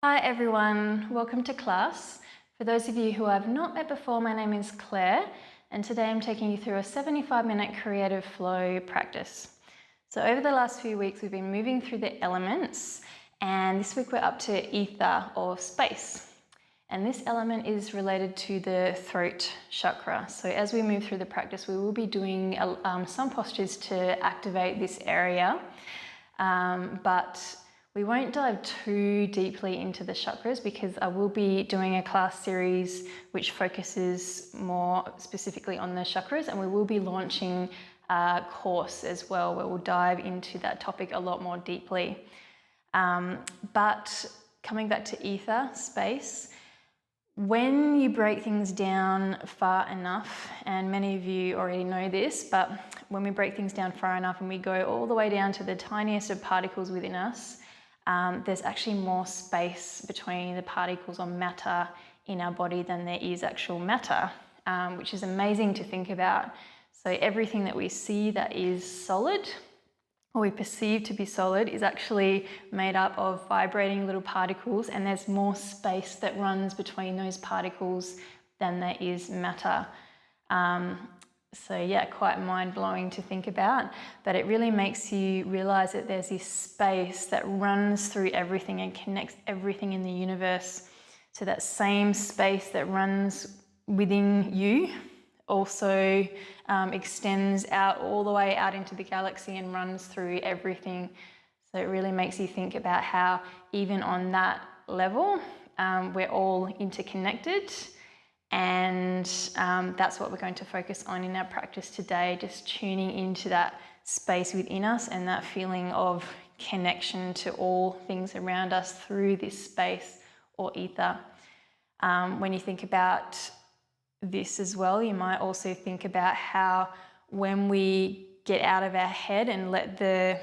Hi everyone, welcome to class. For those of you who I've not met before, my name is Claire, and today I'm taking you through a 75-minute creative flow practice. So over the last few weeks, we've been moving through the elements, and this week we're up to ether or space. And this element is related to the throat chakra. So as we move through the practice, we will be doing some postures to activate this area, but we won't dive too deeply into the chakras because I will be doing a class series which focuses more specifically on the chakras, and we will be launching a course as well where we'll dive into that topic a lot more deeply. But coming back to ether, space, when you break things down far enough, and many of you already know this, but when we break things down far enough and we go all the way down to the tiniest of particles within us, there's actually more space between the particles or matter in our body than there is actual matter, which is amazing to think about. So everything that we see that is solid, or we perceive to be solid, is actually made up of vibrating little particles, and there's more space that runs between those particles than there is matter. So yeah, quite mind-blowing to think about, but it really makes you realize that there's this space that runs through everything and connects everything in the universe. So that same space that runs within you also extends out all the way out into the galaxy and runs through everything. So it really makes you think about how even on that level, we're all interconnected. And that's what we're going to focus on in our practice today, just tuning into that space within us and that feeling of connection to all things around us through this space or ether. When you think about this as well, you might also think about how when we get out of our head and let the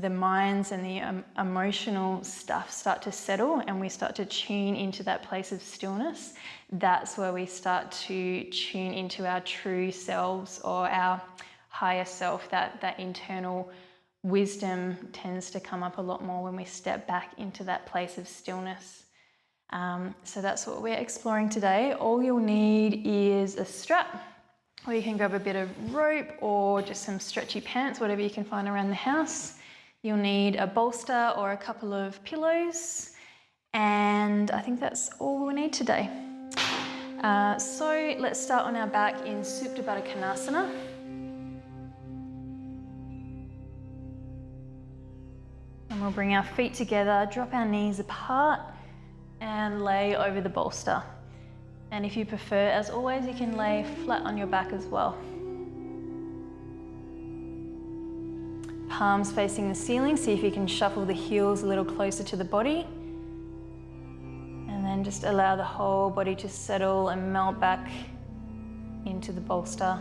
minds and the emotional stuff start to settle and we start to tune into that place of stillness, that's where we start to tune into our true selves or our higher self. That internal wisdom tends to come up a lot more when we step back into that place of stillness. So that's what we're exploring today. All you'll need is a strap, or you can grab a bit of rope or just some stretchy pants, whatever you can find around the house. You'll need a bolster or a couple of pillows, and I think that's all we'll need today. So let's start on our back in Supta Baddha Konasana. And we'll bring our feet together, drop our knees apart, and lay over the bolster. And if you prefer, as always, you can lay flat on your back as well. Palms facing the ceiling, see if you can shuffle the heels a little closer to the body. And then just allow the whole body to settle and melt back into the bolster.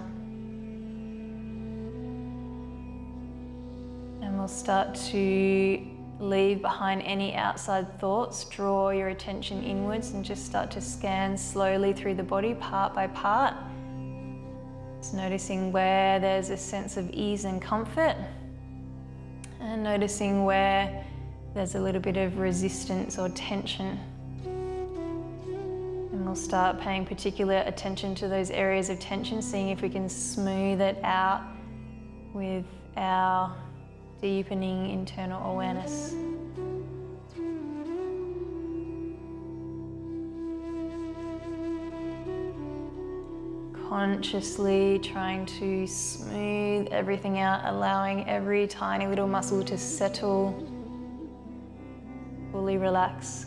And we'll start to leave behind any outside thoughts. Draw your attention inwards and just start to scan slowly through the body, part by part. Just noticing where there's a sense of ease and comfort, and noticing where there's a little bit of resistance or tension. And we'll start paying particular attention to those areas of tension, seeing if we can smooth it out with our deepening internal awareness. Consciously trying to smooth everything out, allowing every tiny little muscle to settle, fully relax.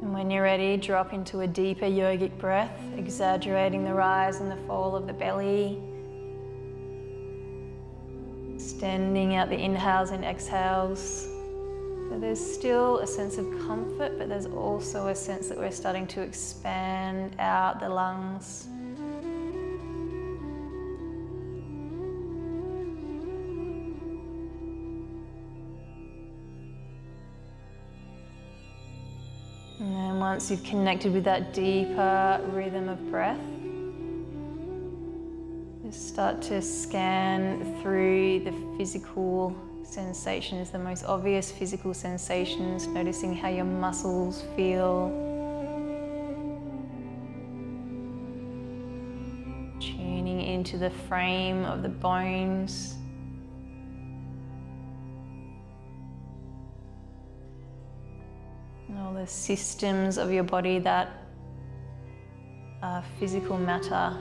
And when you're ready, drop into a deeper yogic breath, exaggerating the rise and the fall of the belly. Extending out the inhales and exhales. So there's still a sense of comfort, but there's also a sense that we're starting to expand out the lungs. And then once you've connected with that deeper rhythm of breath, Just start to scan through the physical sensations, the most obvious physical sensations, noticing how your muscles feel. Tuning into the frame of the bones. And all the systems of your body that are physical matter.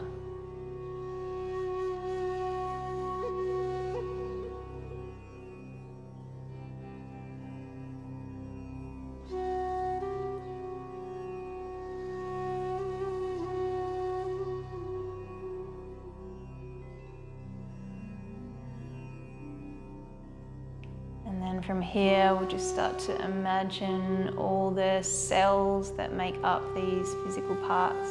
And then from here, we'll just start to imagine all the cells that make up these physical parts.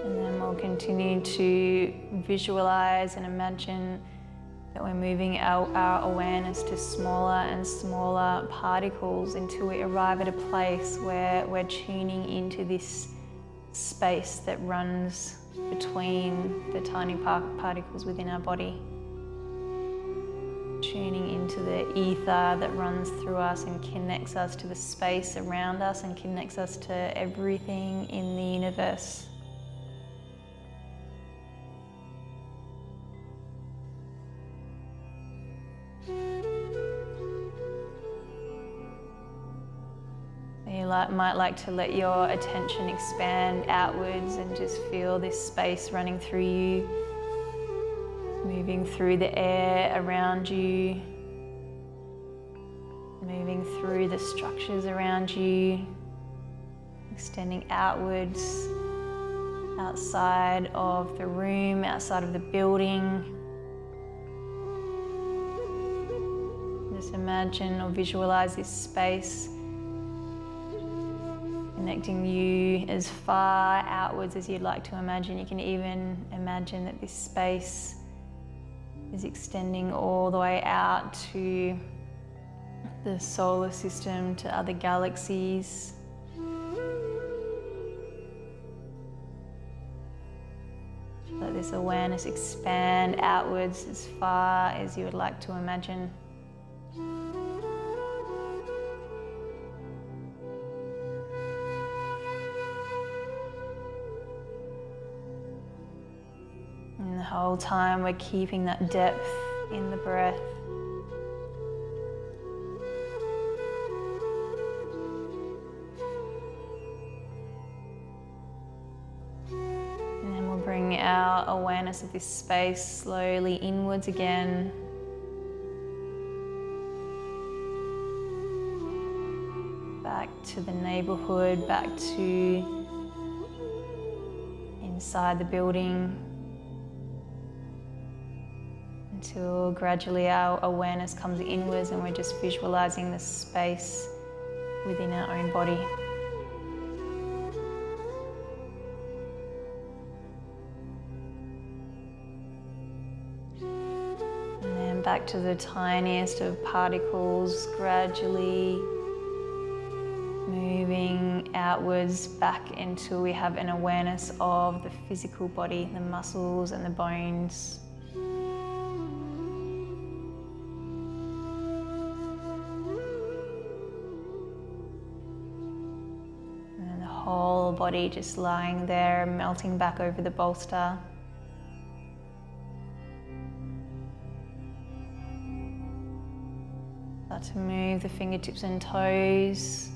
And then we'll continue to visualize and imagine that we're moving our awareness to smaller and smaller particles until we arrive at a place where we're tuning into this space that runs between the tiny particles within our body. Tuning into the ether that runs through us and connects us to the space around us and connects us to everything in the universe. You might like to let your attention expand outwards and just feel this space running through you, moving through the air around you, moving through the structures around you, extending outwards, outside of the room, outside of the building. Just imagine or visualize this space connecting you as far outwards as you'd like to imagine. You can even imagine that this space is extending all the way out to the solar system, to other galaxies. Let this awareness expand outwards as far as you would like to imagine. And the whole time we're keeping that depth in the breath. And then we'll bring our awareness of this space slowly inwards again. Back to the neighborhood, back to inside the building. Until gradually our awareness comes inwards and we're just visualizing the space within our own body. And then back to the tiniest of particles, gradually moving outwards back until we have an awareness of the physical body, the muscles and the bones. Whole body just lying there, melting back over the bolster. Start to move the fingertips and toes.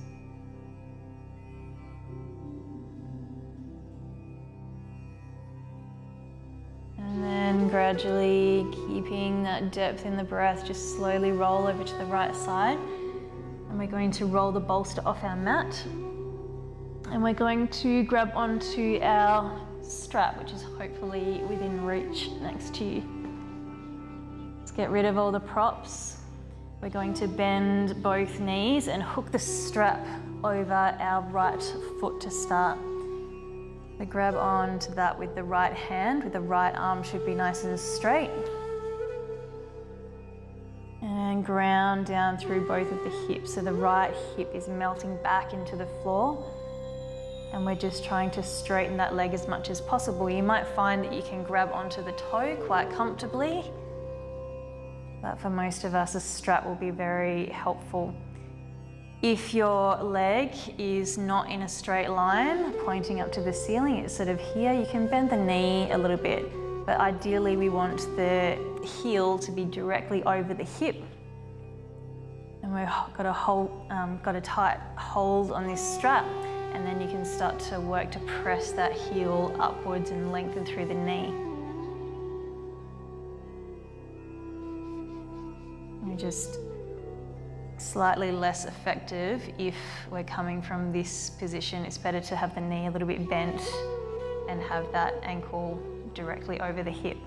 And then gradually, keeping that depth in the breath, just slowly roll over to the right side. And we're going to roll the bolster off our mat. And we're going to grab onto our strap, which is hopefully within reach next to you. Let's get rid of all the props. We're going to bend both knees and hook the strap over our right foot to start. We grab onto that with the right hand, with the right arm should be nice and straight. And ground down through both of the hips. So the right hip is melting back into the floor. And we're just trying to straighten that leg as much as possible. You might find that you can grab onto the toe quite comfortably. But for most of us, a strap will be very helpful. If your leg is not in a straight line, pointing up to the ceiling, it's sort of here, you can bend the knee a little bit. But ideally we want the heel to be directly over the hip. And we've got a tight hold on this strap, and then you can start to work to press that heel upwards and lengthen through the knee. And just slightly less effective if we're coming from this position. It's better to have the knee a little bit bent and have that ankle directly over the hip.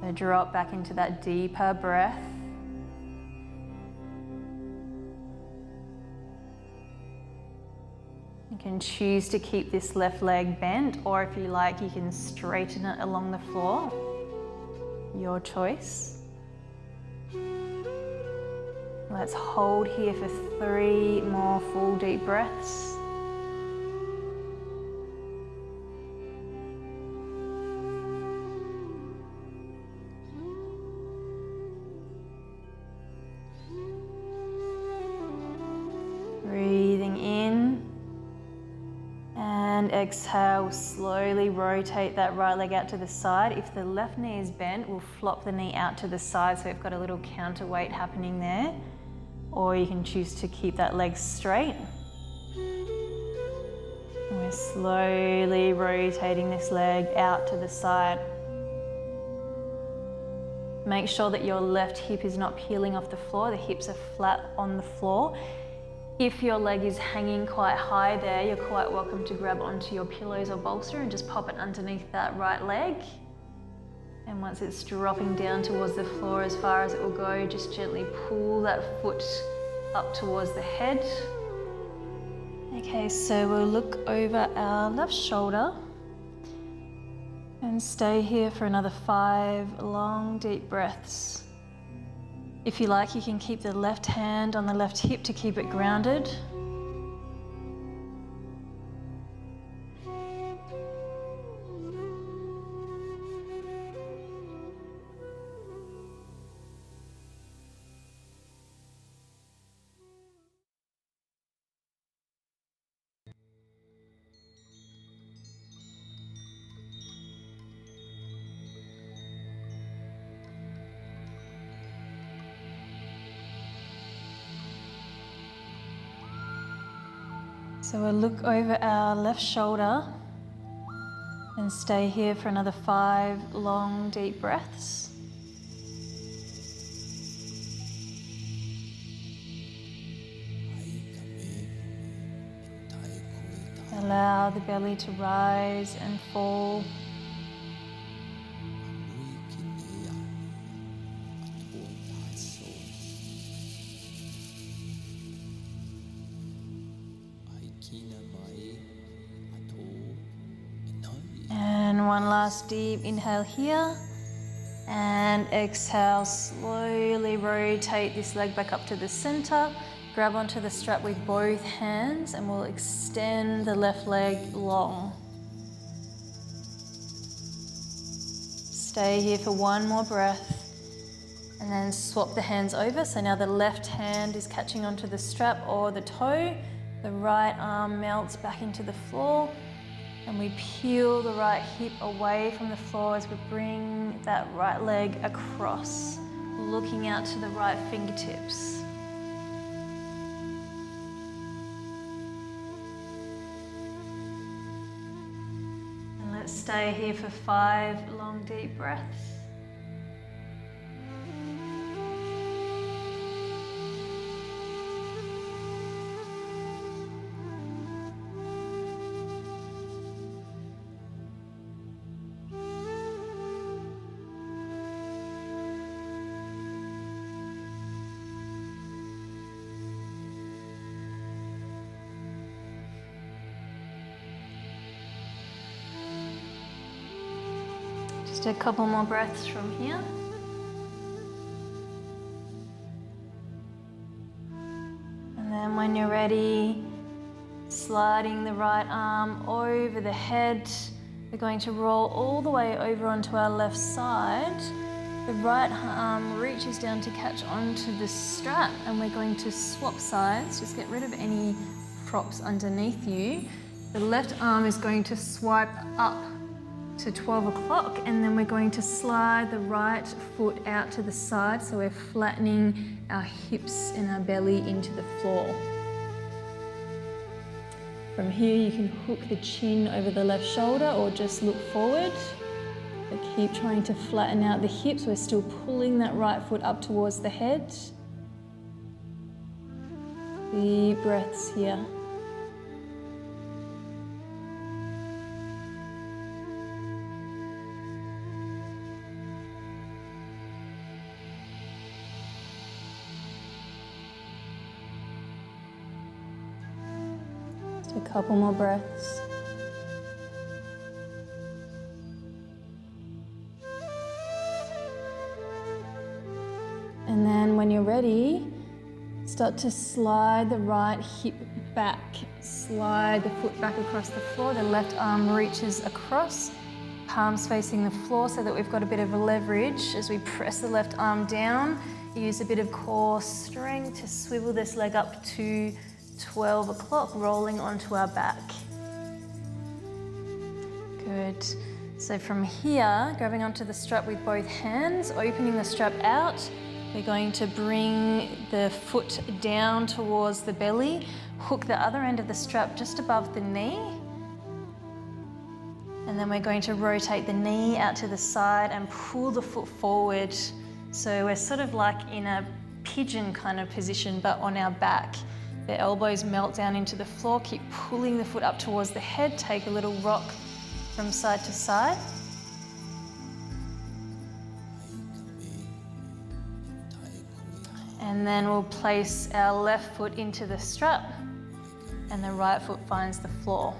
So drop back into that deeper breath. You can choose to keep this left leg bent, or if you like, you can straighten it along the floor. Your choice. Let's hold here for 3 more full deep breaths. Breathing in, and exhale, slowly rotate that right leg out to the side. If the left knee is bent, we'll flop the knee out to the side so we've got a little counterweight happening there. Or you can choose to keep that leg straight. And we're slowly rotating this leg out to the side. Make sure that your left hip is not peeling off the floor. The hips are flat on the floor. If your leg is hanging quite high there, you're quite welcome to grab onto your pillows or bolster and just pop it underneath that right leg. And once it's dropping down towards the floor as far as it will go, just gently pull that foot up towards the head. Okay, so we'll look over our left shoulder and stay here for another 5 long, deep breaths. If you like, you can keep the left hand on the left hip to keep it grounded. So we'll look over our left shoulder and stay here for another 5 long, deep breaths. Allow the belly to rise and fall. And one last deep inhale here, and exhale, slowly rotate this leg back up to the center. Grab onto the strap with both hands and we'll extend the left leg long. Stay here for 1 more breath and then swap the hands over. So now the left hand is catching onto the strap or the toe. The right arm melts back into the floor. And we peel the right hip away from the floor as we bring that right leg across, looking out to the right fingertips. And let's stay here for 5 long, deep breaths. Just a couple more breaths from here. when you're ready, sliding the right arm over the head. We're going to roll all the way over onto our left side. The right arm reaches down to catch onto the strap, and we're going to swap sides. Just get rid of any props underneath you. The left arm is going to swipe up to 12 o'clock, and then we're going to slide the right foot out to the side, so we're flattening our hips and our belly into the floor. From here you can hook the chin over the left shoulder or just look forward. But keep trying to flatten out the hips. We're still pulling that right foot up towards the head. Deep breaths here. Just a couple more breaths. And then when you're ready, start to slide the right hip back. Slide the foot back across the floor. The left arm reaches across, palms facing the floor so that we've got a bit of a leverage. As we press the left arm down, use a bit of core strength to swivel this leg up to 12 o'clock, rolling onto our back. Good. So from here, grabbing onto the strap with both hands, opening the strap out, we're going to bring the foot down towards the belly, hook the other end of the strap just above the knee, and then we're going to rotate the knee out to the side and pull the foot forward. So we're sort of like in a pigeon kind of position, but on our back. The elbows melt down into the floor, keep pulling the foot up towards the head, take a little rock from side to side. And then we'll place our left foot into the strap and the right foot finds the floor.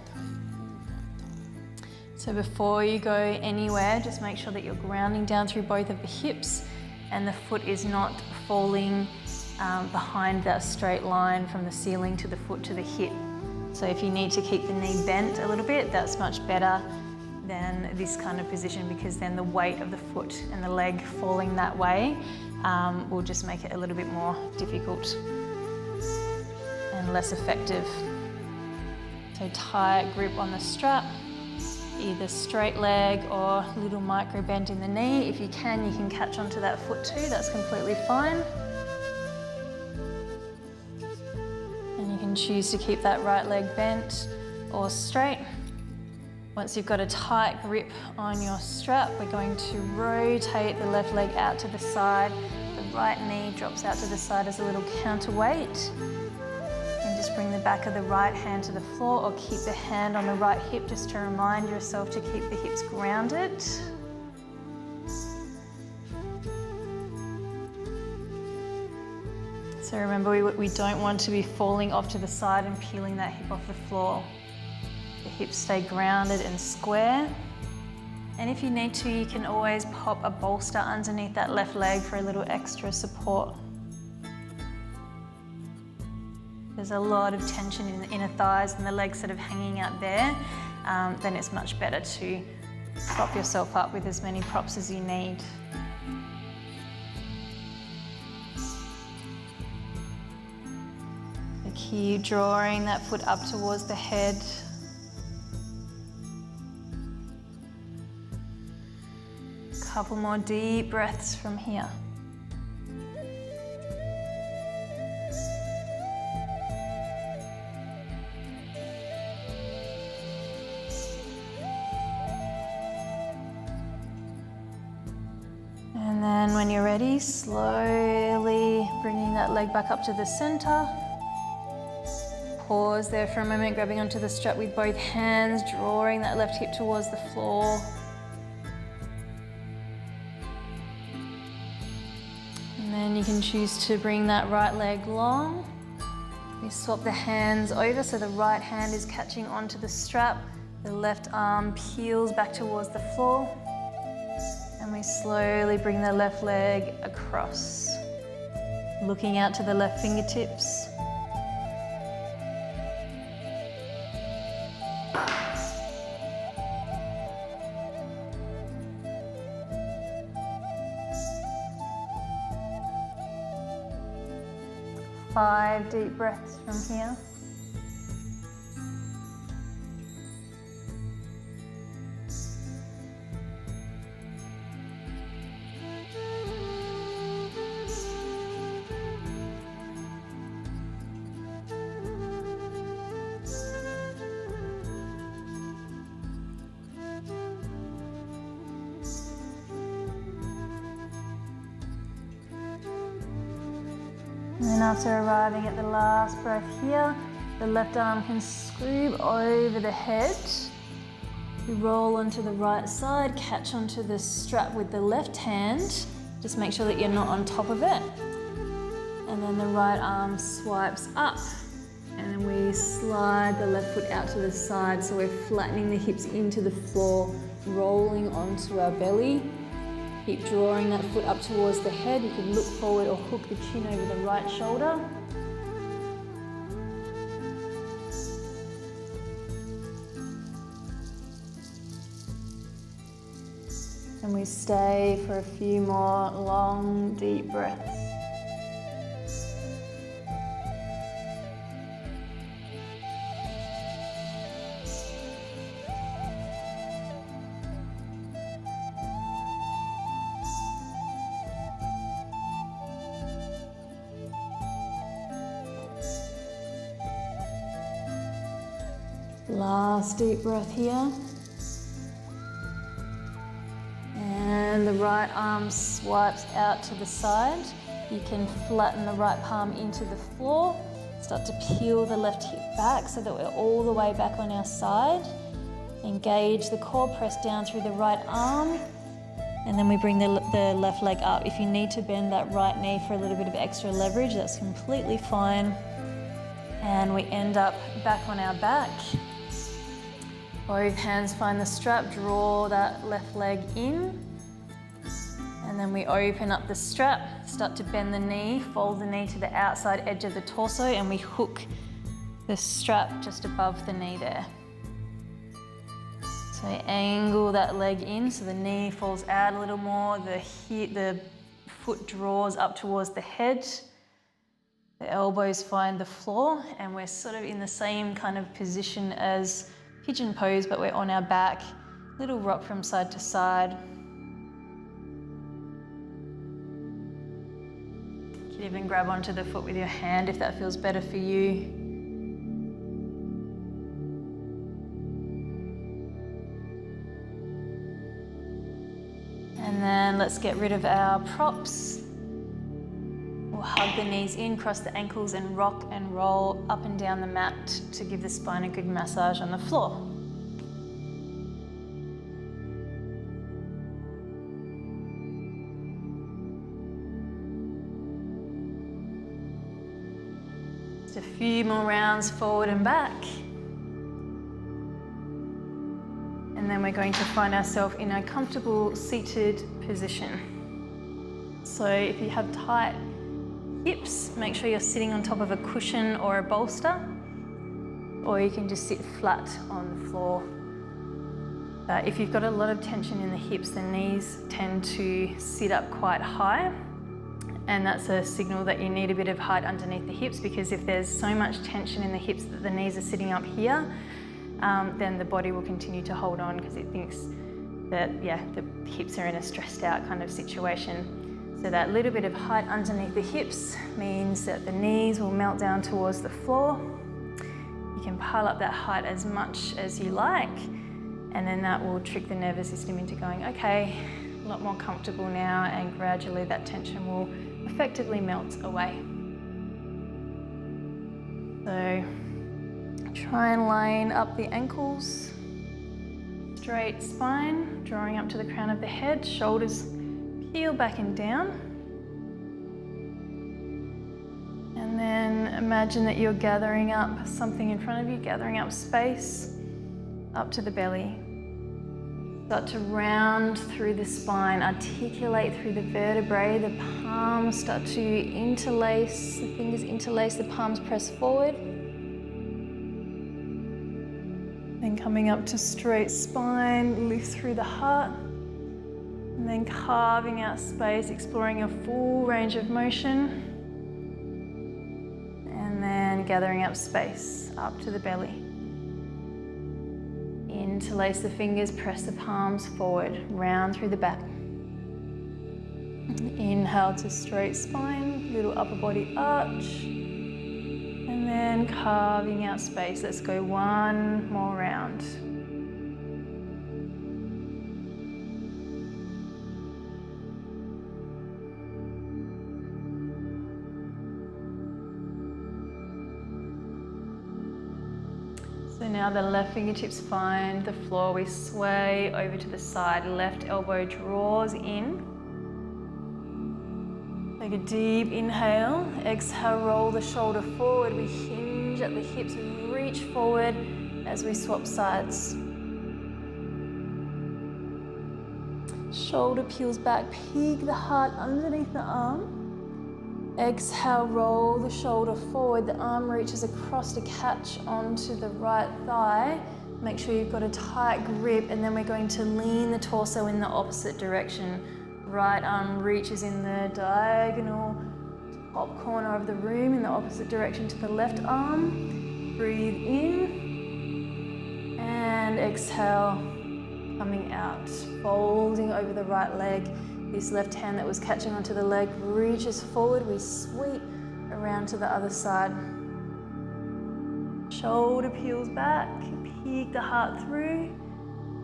So before you go anywhere, just make sure that you're grounding down through both of the hips and the foot is not falling behind that straight line from the ceiling to the foot to the hip. So if you need to keep the knee bent a little bit, that's much better than this kind of position, because then the weight of the foot and the leg falling that way will just make it a little bit more difficult and less effective. So tight grip on the strap, either straight leg or little micro bend in the knee. If you can catch onto that foot too, that's completely fine. And you can choose to keep that right leg bent or straight. Once you've got a tight grip on your strap, we're going to rotate the left leg out to the side. The right knee drops out to the side as a little counterweight. And just bring the back of the right hand to the floor, or keep the hand on the right hip just to remind yourself to keep the hips grounded. So remember, we don't want to be falling off to the side and peeling that hip off the floor. The hips stay grounded and square. And if you need to, you can always pop a bolster underneath that left leg for a little extra support. There's a lot of tension in the inner thighs and the legs sort of hanging out there, then it's much better to prop yourself up with as many props as you need. So keep drawing that foot up towards the head. Couple more deep breaths from here. And then when you're ready, slowly bringing that leg back up to the center. Pause there for a moment, grabbing onto the strap with both hands, drawing that left hip towards the floor. And then you can choose to bring that right leg long. We swap the hands over so the right hand is catching onto the strap. The left arm peels back towards the floor. And we slowly bring the left leg across. Looking out to the left fingertips. 5 deep breaths from here. And then after arriving at the last breath here, the left arm can scoop over the head. You roll onto the right side, catch onto the strap with the left hand. Just make sure that you're not on top of it. And then the right arm swipes up. And then we slide the left foot out to the side. So we're flattening the hips into the floor, rolling onto our belly. Keep drawing that foot up towards the head. You can look forward or hook the chin over the right shoulder. And we stay for a few more long, deep breaths. Last deep breath here. And the right arm swipes out to the side. You can flatten the right palm into the floor. Start to peel the left hip back so that we're all the way back on our side. Engage the core, press down through the right arm. And then we bring the left leg up. If you need to bend that right knee for a little bit of extra leverage, that's completely fine. And we end up back on our back. Both hands find the strap, draw that left leg in. And then we open up the strap, start to bend the knee, fold the knee to the outside edge of the torso, and we hook the strap just above the knee there. So angle that leg in so the knee falls out a little more, the foot draws up towards the head, the elbows find the floor, and we're sort of in the same kind of position as pigeon pose, but we're on our back, little rock from side to side. You can even grab onto the foot with your hand if that feels better for you. And then let's get rid of our props. We'll hug the knees in, cross the ankles, and rock and roll up and down the mat to give the spine a good massage on the floor. Just a few more rounds forward and back. And then we're going to find ourselves in a comfortable seated position. So if you have tight hips, make sure you're sitting on top of a cushion or a bolster, or you can just sit flat on the floor. If you've got a lot of tension in the hips, the knees tend to sit up quite high, and that's a signal that you need a bit of height underneath the hips, because if there's so much tension in the hips that the knees are sitting up here, then the body will continue to hold on because it thinks that, the hips are in a stressed out kind of situation. So that little bit of height underneath the hips means that the knees will melt down towards the floor. You can pile up that height as much as you like, and then that will trick the nervous system into going, okay, a lot more comfortable now, and gradually that tension will effectively melt away. So try and line up the ankles, straight spine, drawing up to the crown of the head, shoulders peel back and down. And then imagine that you're gathering up something in front of you, gathering up space up to the belly. Start to round through the spine, articulate through the vertebrae. The palms start to interlace, the fingers interlace, the palms press forward. Then coming up to straight spine, lift through the heart. And then carving out space, exploring a full range of motion. gathering up space up to the belly. Interlace the fingers, press the palms forward, round through the back. Inhale to straight spine, little upper body arch. And then carving out space. Let's go one more round. So now the left fingertips find the floor. We sway over to the side. Left elbow draws in. Take a deep inhale. Exhale, roll the shoulder forward. We hinge at the hips, reach forward as we swap sides. Shoulder peels back, peek the heart underneath the arm. Exhale, roll the shoulder forward. The arm reaches across to catch onto the right thigh. Make sure you've got a tight grip, and then we're going to lean the torso in the opposite direction. Right arm reaches in the diagonal top corner of the room in the opposite direction to the left arm. Breathe in and exhale, coming out, folding over the right leg. This left hand that was catching onto the leg reaches forward. We sweep around to the other side. Shoulder peels back, peek the heart through.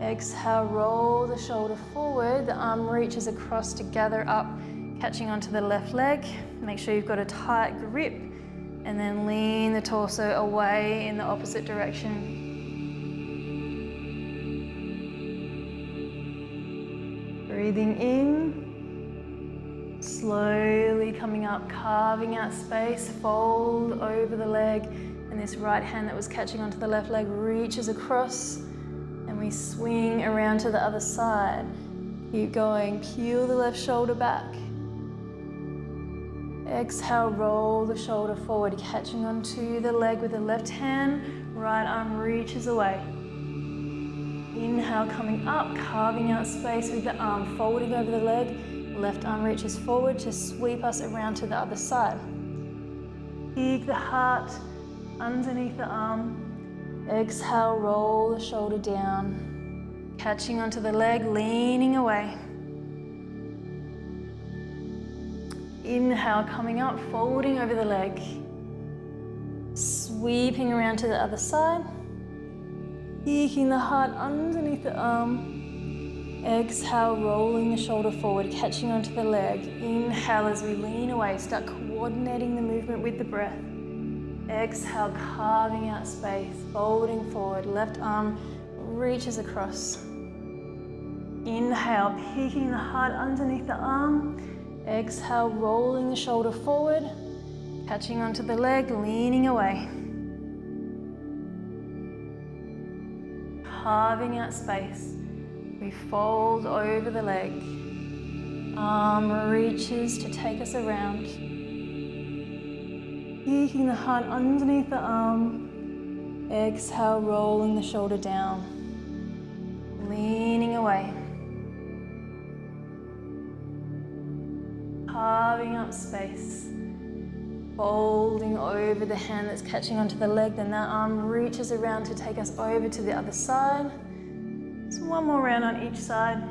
Exhale, roll the shoulder forward. The arm reaches across to gather up, catching onto the left leg. Make sure you've got a tight grip, and then lean the torso away in the opposite direction. Breathing in, slowly coming up, carving out space, fold over the leg, and this right hand that was catching onto the left leg reaches across, and we swing around to the other side. Keep going, peel the left shoulder back. Exhale, roll the shoulder forward, catching onto the leg with the left hand, right arm reaches away. Inhale, coming up, carving out space with the arm, folding over the leg. Left arm reaches forward to sweep us around to the other side. Peek the heart underneath the arm. Exhale, roll the shoulder down. Catching onto the leg, leaning away. Inhale, coming up, folding over the leg. Sweeping around to the other side. Peeking the heart underneath the arm. Exhale, rolling the shoulder forward, catching onto the leg. Inhale as we lean away, start coordinating the movement with the breath. Exhale, carving out space, folding forward, left arm reaches across. Inhale, peeking the heart underneath the arm. Exhale, rolling the shoulder forward, catching onto the leg, leaning away. Carving out space. We fold over the leg. Arm reaches to take us around. Peeking the heart underneath the arm. Exhale, rolling the shoulder down. Leaning away. Carving up space. Folding over the hand that's catching onto the leg, then that arm reaches around to take us over to the other side. So one more round on each side.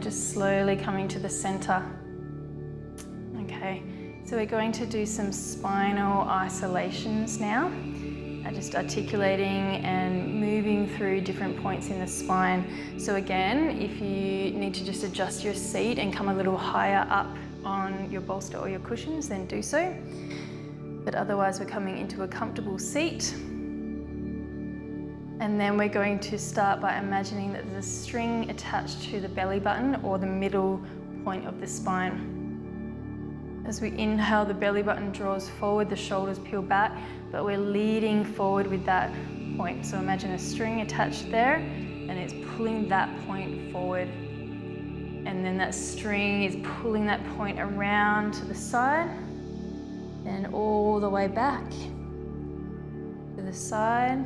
Just slowly coming to the center. Okay, so we're going to do some spinal isolations now. Just articulating and moving through different points in the spine. So again, if you need to just adjust your seat and come a little higher up on your bolster or your cushions, then do so. But otherwise, we're coming into a comfortable seat. And then we're going to start by imagining that there's a string attached to the belly button or the middle point of the spine. As we inhale, the belly button draws forward, the shoulders peel back, but we're leading forward with that point. So imagine a string attached there and it's pulling that point forward. And then that string is pulling that point around to the side and all the way back to the side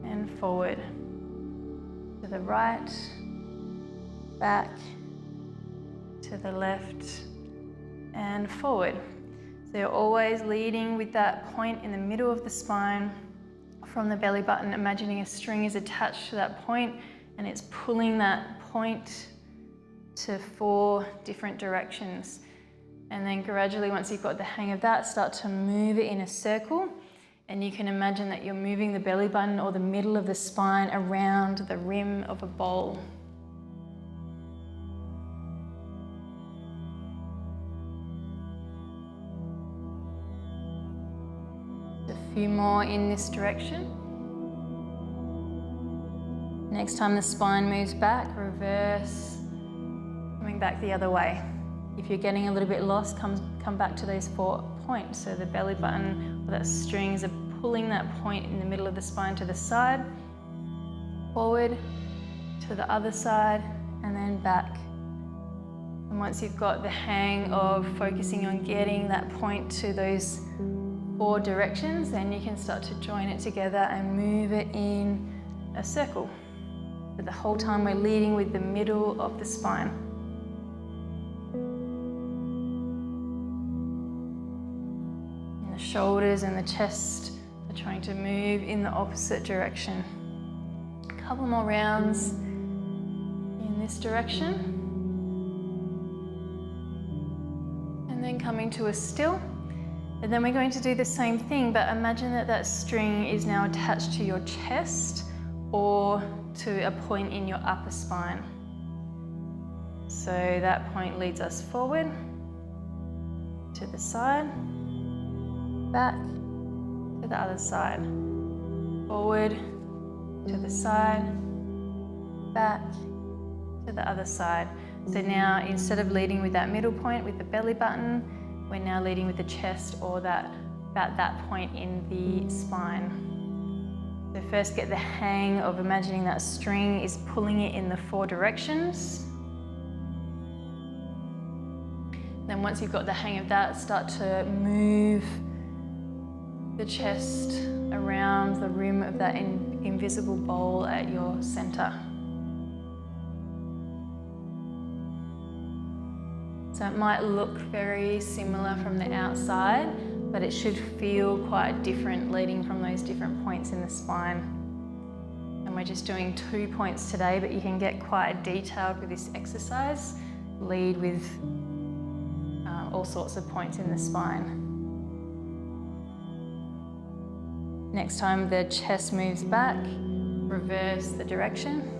and forward. To the right, back, to the left and forward. So you're always leading with that point in the middle of the spine from the belly button, imagining a string is attached to that point and it's pulling that point to 4 different directions. And then gradually, once you've got the hang of that, start to move it in a circle. And you can imagine that you're moving the belly button or the middle of the spine around the rim of a bowl. A few more in this direction. Next time the spine moves back, reverse, coming back the other way. If you're getting a little bit lost, come back to those 4 points. So the belly button or that strings are pulling that point in the middle of the spine to the side, forward, to the other side, and then back. And once you've got the hang of focusing on getting that point to those 4 directions, then you can start to join it together and move it in a circle. But the whole time we're leading with the middle of the spine. And the shoulders and the chest are trying to move in the opposite direction. A couple more rounds in this direction. And then coming to a still. And then we're going to do the same thing, but imagine that that string is now attached to your chest or to a point in your upper spine. So that point leads us forward, to the side, back, to the other side, forward, to the side, back, to the other side. So now instead of leading with that middle point with the belly button, we're now leading with the chest or about that point in the spine. So first get the hang of imagining that string is pulling it in the 4 directions. Then once you've got the hang of that, start to move the chest around the rim of that invisible bowl at your center. So it might look very similar from the outside, but it should feel quite different leading from those different points in the spine. And we're just doing 2 points today, but you can get quite detailed with this exercise. Lead with all sorts of points in the spine. Next time the chest moves back, reverse the direction.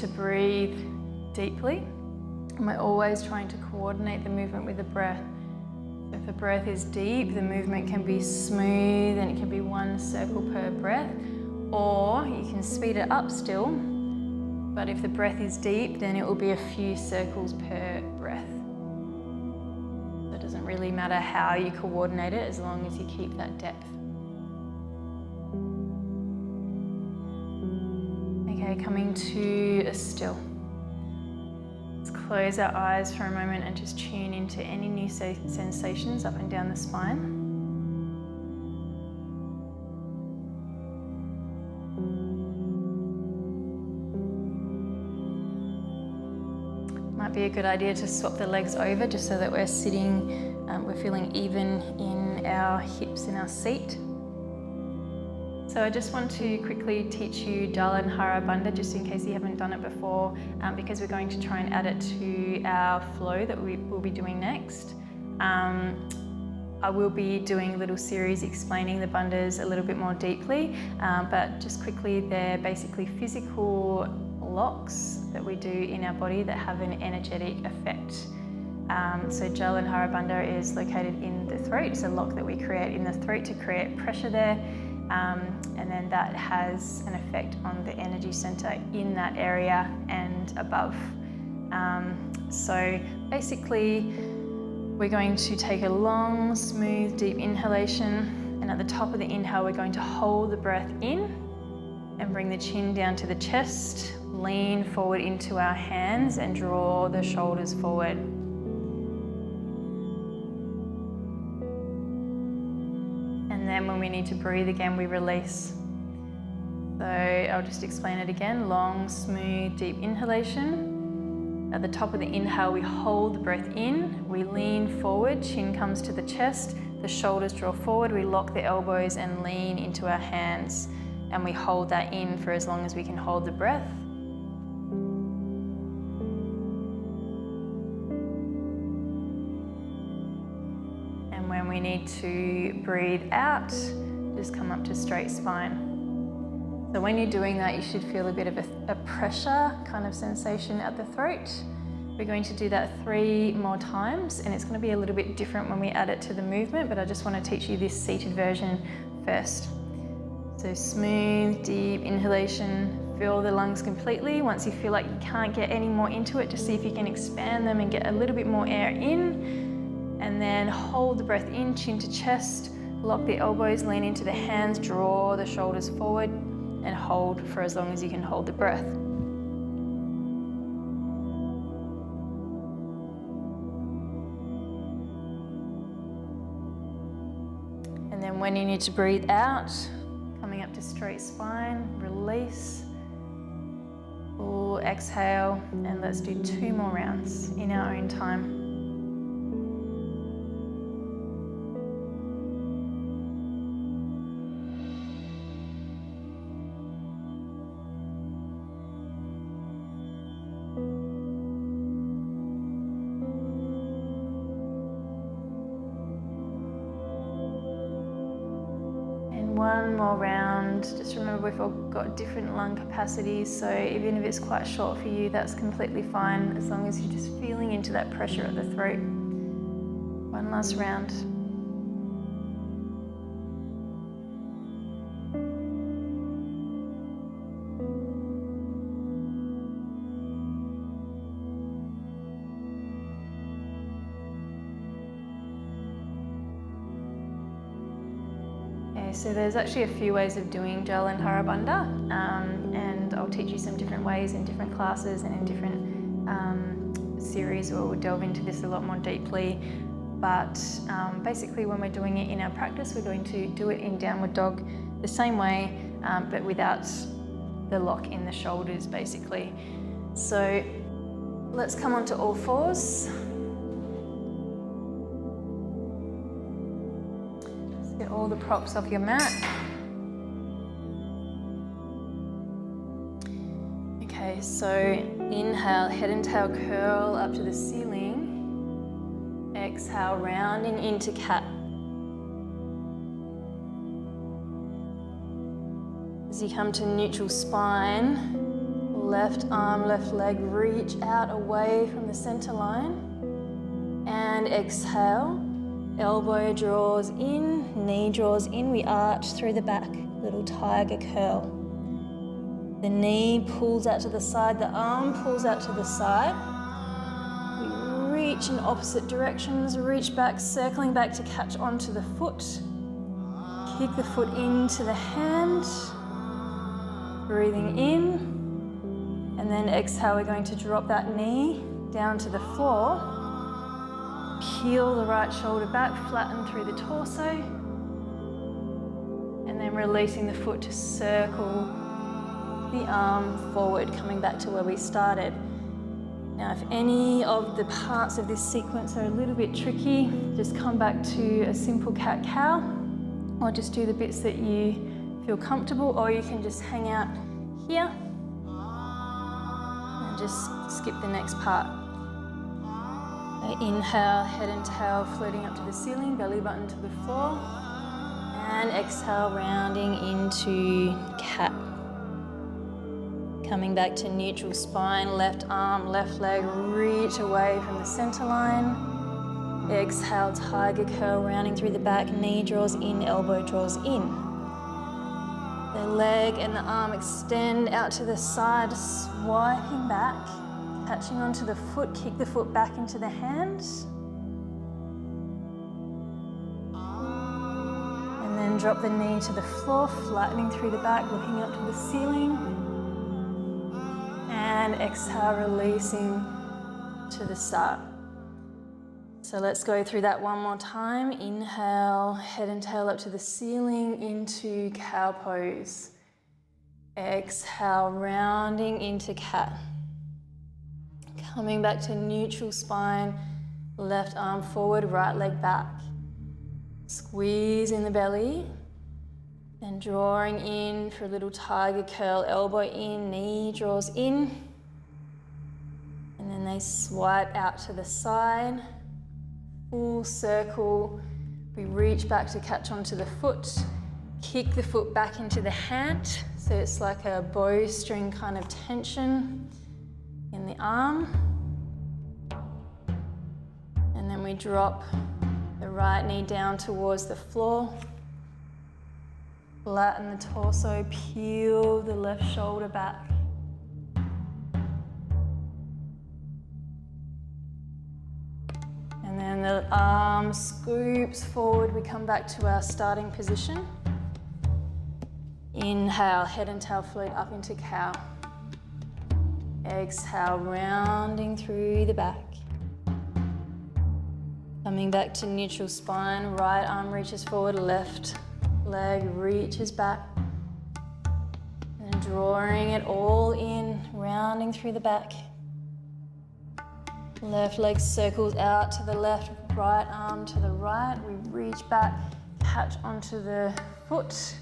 To breathe deeply, and we're always trying to coordinate the movement with the breath. So if the breath is deep, the movement can be smooth and it can be 1 circle per breath, or you can speed it up still, but if the breath is deep, then it will be a few circles per breath. So it doesn't really matter how you coordinate it as long as you keep that depth. Okay, coming to a still. Let's close our eyes for a moment and just tune into any new sensations up and down the spine. Might be a good idea to swap the legs over just so that we're sitting, we're feeling even in our hips in our seat. So I just want to quickly teach you Jala and Hara Bandha, just in case you haven't done it before, because we're going to try and add it to our flow that we will be doing next. I will be doing a little series explaining the bandhas a little bit more deeply, but just quickly, they're basically physical locks that we do in our body that have an energetic effect. So Jala and Hara Bandha is located in the throat. It's a lock that we create in the throat to create pressure there. and then that has an effect on the energy center in that area and above. So basically, we're going to take a long, smooth, deep inhalation, and at the top of the inhale, we're going to hold the breath in and bring the chin down to the chest, lean forward into our hands and draw the shoulders forward. And then when we need to breathe again, we release. So I'll just explain it again. Long, smooth, deep inhalation. At the top of the inhale, we hold the breath in, we lean forward, chin comes to the chest, the shoulders draw forward, we lock the elbows and lean into our hands, and we hold that in for as long as we can hold the breath. And when we need to breathe out, just come up to straight spine. So when you're doing that, you should feel a bit of a pressure kind of sensation at the throat. We're going to do that 3 more times, and it's going to be a little bit different when we add it to the movement, but I just want to teach you this seated version first. So smooth, deep inhalation, fill the lungs completely. Once you feel like you can't get any more into it, just see if you can expand them and get a little bit more air in, and then hold the breath in, chin to chest, lock the elbows, lean into the hands, draw the shoulders forward, and hold for as long as you can hold the breath. And then when you need to breathe out, coming up to straight spine, release. Full exhale, and let's do 2 more rounds in our own time. One more round. Just remember, we've all got different lung capacities, so even if it's quite short for you, that's completely fine, as long as you're just feeling into that pressure at the throat. One last round. So there's actually a few ways of doing Jalandhara Bandha, and I'll teach you some different ways in different classes and in different series where we'll delve into this a lot more deeply. But basically when we're doing it in our practice, we're going to do it in downward dog the same way, but without the lock in the shoulders basically. So let's come onto all fours. Get all the props off your mat. Okay, so inhale, head and tail curl up to the ceiling. Exhale, rounding into cat. As you come to neutral spine, left arm, left leg, reach out away from the center line. And exhale. Elbow draws in, knee draws in, we arch through the back, little tiger curl. The knee pulls out to the side, the arm pulls out to the side. We reach in opposite directions, reach back, circling back to catch onto the foot. Kick the foot into the hand, breathing in, and then exhale, we're going to drop that knee down to the floor. Peel the right shoulder back, flatten through the torso, and then releasing the foot to circle the arm forward, coming back to where we started. Now, if any of the parts of this sequence are a little bit tricky, just come back to a simple cat-cow, or just do the bits that you feel comfortable, or you can just hang out here and just skip the next part. Inhale, head and tail floating up to the ceiling, belly button to the floor. And exhale, rounding into cat. Coming back to neutral spine, left arm, left leg, reach away from the center line. Exhale, tiger curl, rounding through the back, knee draws in, elbow draws in. The leg and the arm extend out to the side, swiping back, catching onto the foot, kick the foot back into the hand. And then drop the knee to the floor, flattening through the back, looking up to the ceiling. And exhale, releasing to the start. So let's go through that one more time. Inhale, head and tail up to the ceiling into cow pose. Exhale, rounding into cat. Coming back to neutral spine, left arm forward, right leg back. Squeeze in the belly. Then drawing in for a little tiger curl, elbow in, knee draws in. And then they swipe out to the side. Full circle, we reach back to catch onto the foot, kick the foot back into the hand, so it's like a bowstring kind of tension in the arm. And then we drop the right knee down towards the floor, flatten the torso, peel the left shoulder back. And then the arm scoops forward, we come back to our starting position. Inhale, head and tail float up into cow. Exhale, rounding through the back. Coming back to neutral spine, right arm reaches forward, left leg reaches back. And drawing it all in, rounding through the back. Left leg circles out to the left, right arm to the right. We reach back, catch onto the foot,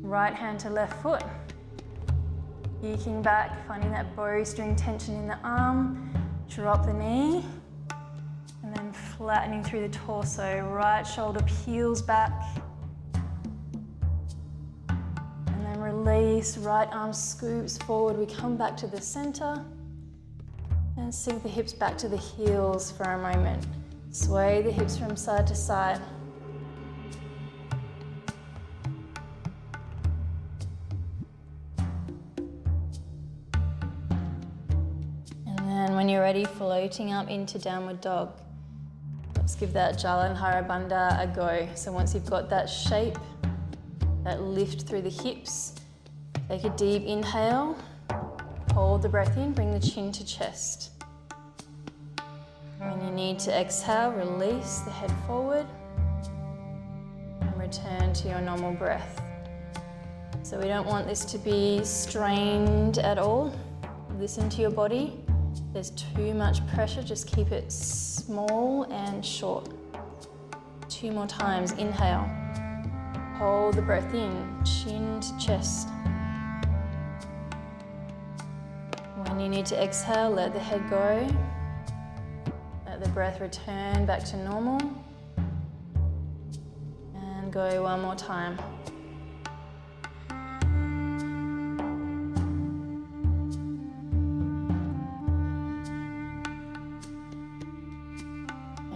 right hand to left foot. Peeking back, finding that bowstring tension in the arm. Drop the knee, and then flattening through the torso. Right shoulder peels back. And then release, right arm scoops forward. We come back to the center. And sink the hips back to the heels for a moment. Sway the hips from side to side. And then when you're ready, floating up into downward dog. Let's give that Jalandhara Bandha a go. So once you've got that shape, that lift through the hips, take a deep inhale. Hold the breath in, bring the chin to chest. When you need to exhale, release the head forward and return to your normal breath. So we don't want this to be strained at all. Listen to your body. If there's too much pressure, just keep it small and short. 2 more times, inhale. Hold the breath in, chin to chest. When you need to exhale, let the head go. Let the breath return back to normal. And go one more time.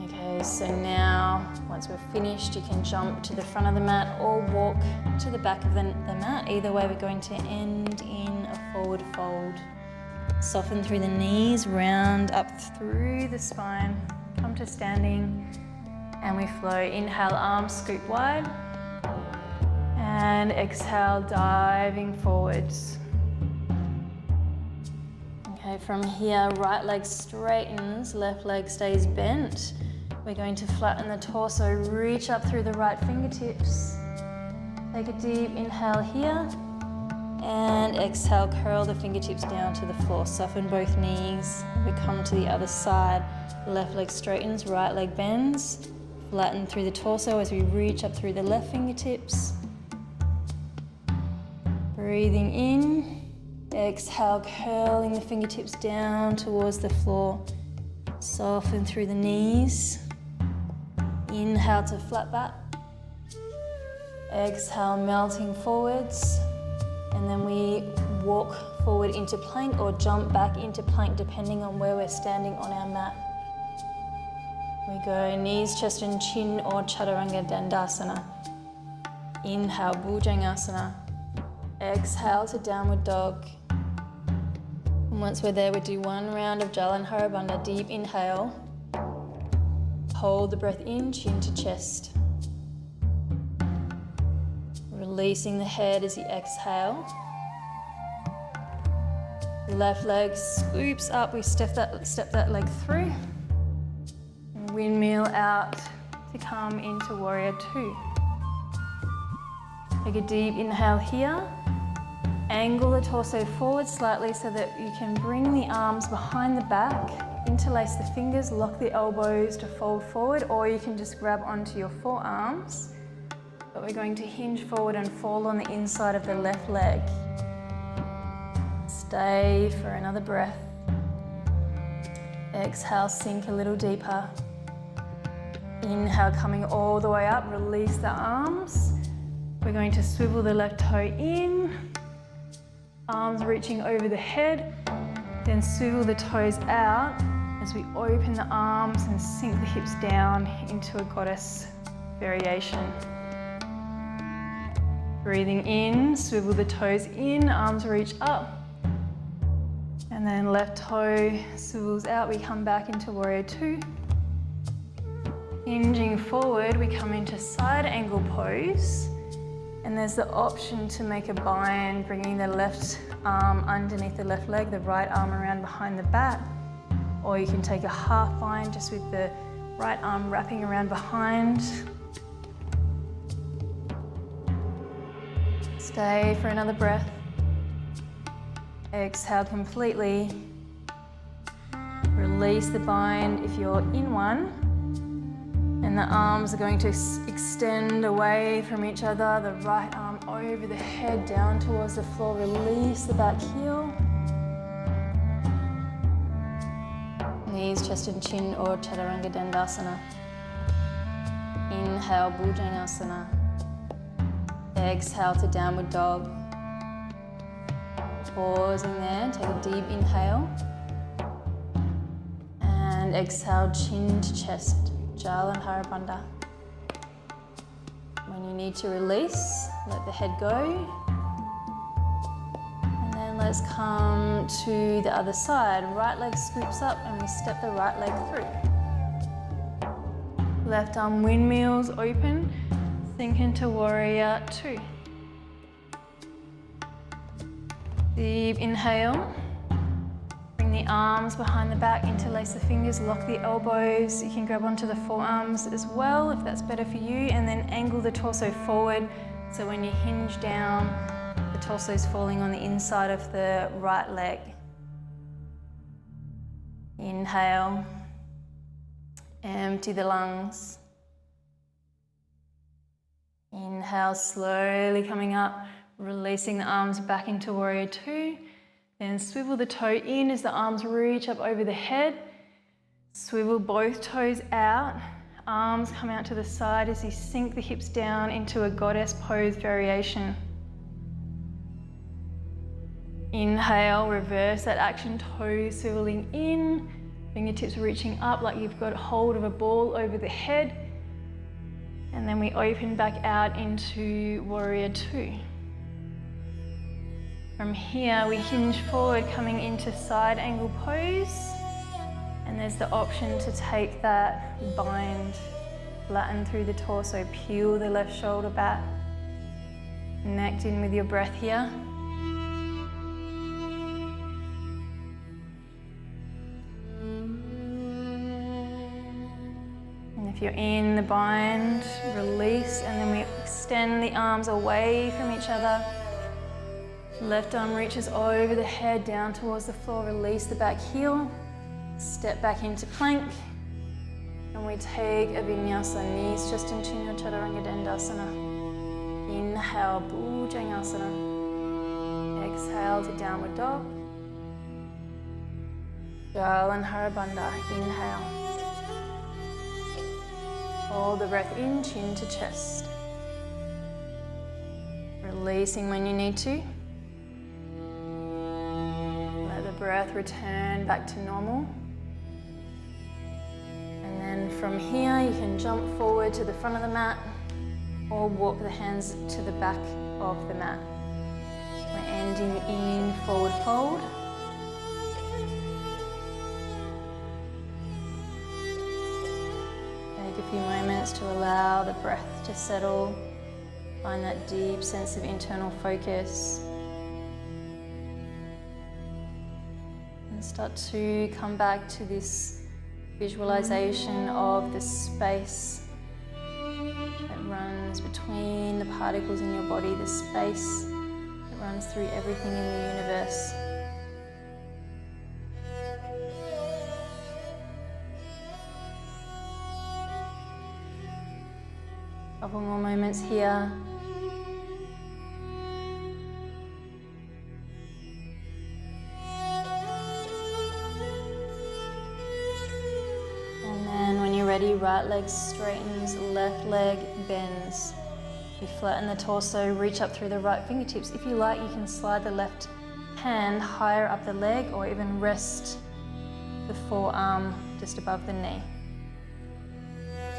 Okay, so now, once we're finished, you can jump to the front of the mat or walk to the back of the mat. Either way, we're going to end in a forward fold. Soften through the knees, round up through the spine, come to standing, and we flow. Inhale, arms scoop wide, and exhale, diving forwards. Okay, from here, right leg straightens, left leg stays bent. We're going to flatten the torso, reach up through the right fingertips. Take a deep inhale here. And exhale, curl the fingertips down to the floor. Soften both knees. We come to the other side. Left leg straightens, right leg bends. Flatten through the torso as we reach up through the left fingertips. Breathing in. Exhale, curling the fingertips down towards the floor. Soften through the knees. Inhale to flat back. Exhale, melting forwards. And then we walk forward into plank or jump back into plank depending on where we're standing on our mat. We go knees, chest and chin or Chaturanga Dandasana. Inhale, Bhujangasana. Exhale to downward dog. And once we're there, we do one round of Jalandhara Bandha. Deep inhale. Hold the breath in, chin to chest. Releasing the head as you exhale. Left leg scoops up. We step that leg through. Windmill out to come into warrior two. Take a deep inhale here. Angle the torso forward slightly so that you can bring the arms behind the back. Interlace the fingers, lock the elbows to fold forward, or you can just grab onto your forearms. But we're going to hinge forward and fall on the inside of the left leg. Stay for another breath. Exhale, sink a little deeper. Inhale, coming all the way up, release the arms. We're going to swivel the left toe in, arms reaching over the head, then swivel the toes out as we open the arms and sink the hips down into a goddess variation. Breathing in, swivel the toes in, arms reach up. And then left toe swivels out, we come back into warrior two. Hinging forward, we come into side angle pose. And there's the option to make a bind, bringing the left arm underneath the left leg, the right arm around behind the back. Or you can take a half bind just with the right arm wrapping around behind. Stay for another breath. Exhale completely. Release the bind if you're in one. And the arms are going to extend away from each other. The right arm over the head, down towards the floor. Release the back heel. Knees, chest and chin, or Chaturanga Dandasana. Inhale, Bhujangasana. Exhale to downward dog. Pausing there, take a deep inhale. And exhale, chin to chest, Jalandhara Bandha. When you need to release, let the head go. And then let's come to the other side. Right leg scoops up and we step the right leg through. Left arm windmills open, sink into warrior two. Deep inhale. Bring the arms behind the back, interlace the fingers, lock the elbows. You can grab onto the forearms as well if that's better for you, and then angle the torso forward. So when you hinge down, the torso is falling on the inside of the right leg. Inhale. Empty the lungs. Inhale, slowly coming up. Releasing the arms back into warrior two. Then swivel the toe in as the arms reach up over the head. Swivel both toes out. Arms come out to the side as you sink the hips down into a goddess pose variation. Inhale, reverse that action, toes swiveling in. Fingertips reaching up like you've got hold of a ball over the head. And then we open back out into warrior two. From here, we hinge forward, coming into side angle pose. And there's the option to take that bind, flatten through the torso, peel the left shoulder back. Connect in with your breath here. And if you're in the bind, release, and then we extend the arms away from each other. Left arm reaches over the head, down towards the floor. Release the back heel. Step back into plank. And we take a vinyasa, knees, chest and chin, or Chaturanga Dandasana. Inhale, Bhujangasana. Exhale to downward dog. Jalandhara Bandha. Inhale. Hold the breath in, chin to chest. Releasing when you need to. Breath return back to normal. And then from here you can jump forward to the front of the mat or walk the hands to the back of the mat. We're ending in forward fold. Take a few moments to allow the breath to settle. Find that deep sense of internal focus. And start to come back to this visualization of the space that runs between the particles in your body, the space that runs through everything in the universe. Couple more moments here. And then when you're ready, right leg straightens, left leg bends. You flatten the torso, reach up through the right fingertips. If you like, you can slide the left hand higher up the leg or even rest the forearm just above the knee.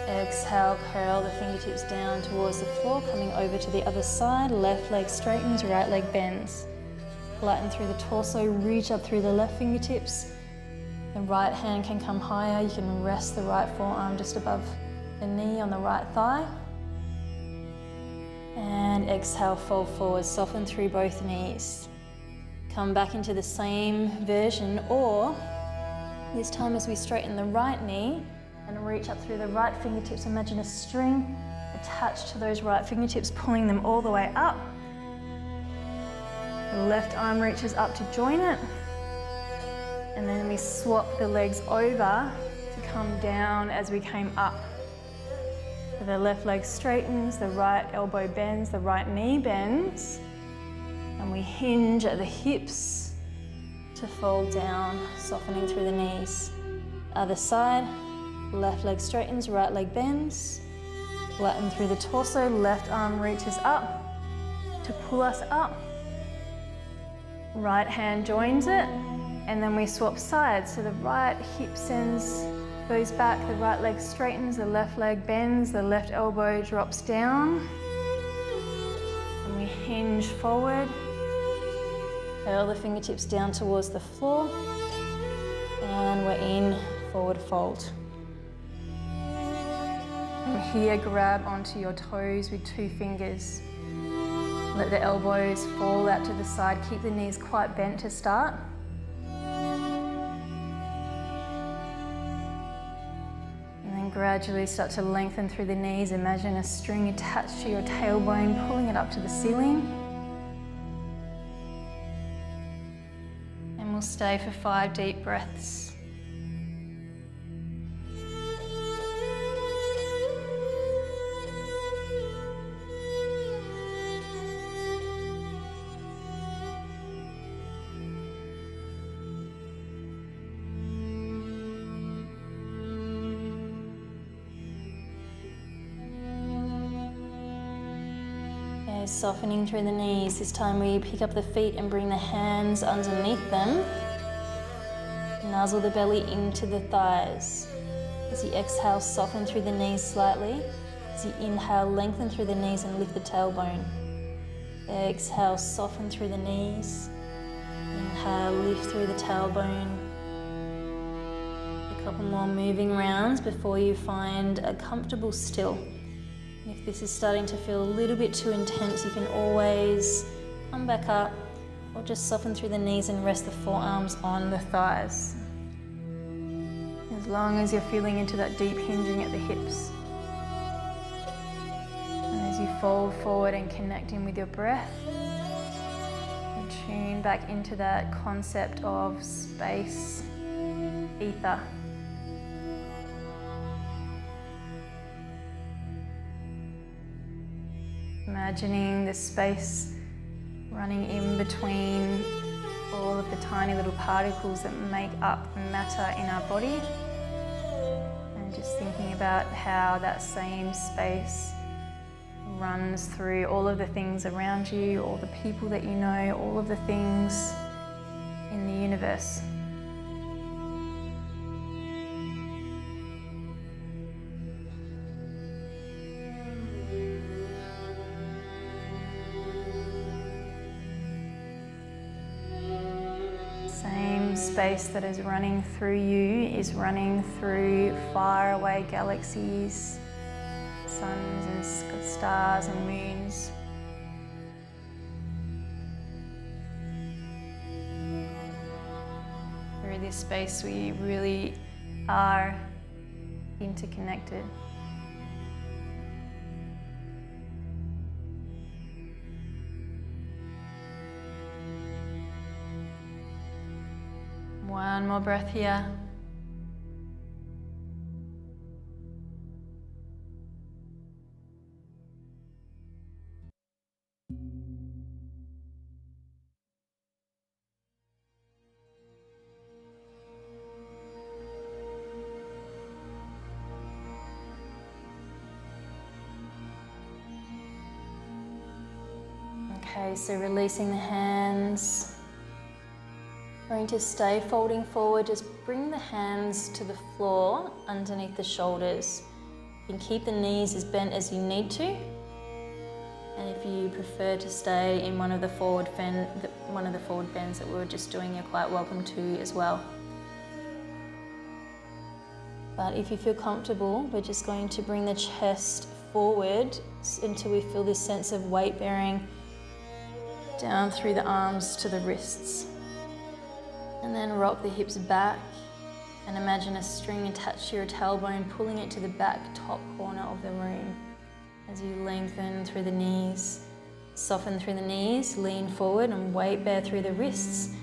Exhale, curl the fingertips down towards the floor, coming over to the other side. Left leg straightens, right leg bends. Flatten through the torso, reach up through the left fingertips. The right hand can come higher. You can rest the right forearm just above the knee on the right thigh. And exhale, fold forward, soften through both knees. Come back into the same version, or this time as we straighten the right knee and reach up through the right fingertips, imagine a string attached to those right fingertips, pulling them all the way up. The left arm reaches up to join it. And then we swap the legs over to come down as we came up. So the left leg straightens, the right elbow bends, the right knee bends. And we hinge at the hips to fold down, softening through the knees. Other side, left leg straightens, right leg bends. Flatten through the torso, left arm reaches up to pull us up. Right hand joins it, and then we swap sides. So the right hip goes back, the right leg straightens, the left leg bends, the left elbow drops down. And we hinge forward. Curl the fingertips down towards the floor. And we're in forward fold. From here, grab onto your toes with 2 fingers. Let the elbows fall out to the side. Keep the knees quite bent to start. And then gradually start to lengthen through the knees. Imagine a string attached to your tailbone, pulling it up to the ceiling. And we'll stay for 5 deep breaths. Softening through the knees. This time we pick up the feet and bring the hands underneath them. Nuzzle the belly into the thighs. As you exhale, soften through the knees slightly. As you inhale, lengthen through the knees and lift the tailbone. Exhale, soften through the knees. Inhale, lift through the tailbone. A couple more moving rounds before you find a comfortable still. If this is starting to feel a little bit too intense, you can always come back up or just soften through the knees and rest the forearms on the thighs. As long as you're feeling into that deep hinging at the hips. And as you fold forward and connecting with your breath, and tune back into that concept of space, ether. Imagining the space running in between all of the tiny little particles that make up matter in our body. And just thinking about how that same space runs through all of the things around you, all the people that you know, all of the things in the universe. space that is running through you is running through faraway galaxies, suns and stars and moons. Through this space we really are interconnected. One more breath here. Okay, so releasing the hands. Going to stay folding forward, just bring the hands to the floor underneath the shoulders. You can keep the knees as bent as you need to. And if you prefer to stay in one of the forward bends that we were just doing, you're quite welcome to as well. But if you feel comfortable, we're just going to bring the chest forward until we feel this sense of weight bearing down through the arms to the wrists. And then rock the hips back and imagine a string attached to your tailbone, pulling it to the back top corner of the room. As you lengthen through the knees, soften through the knees, lean forward and weight bear through the wrists.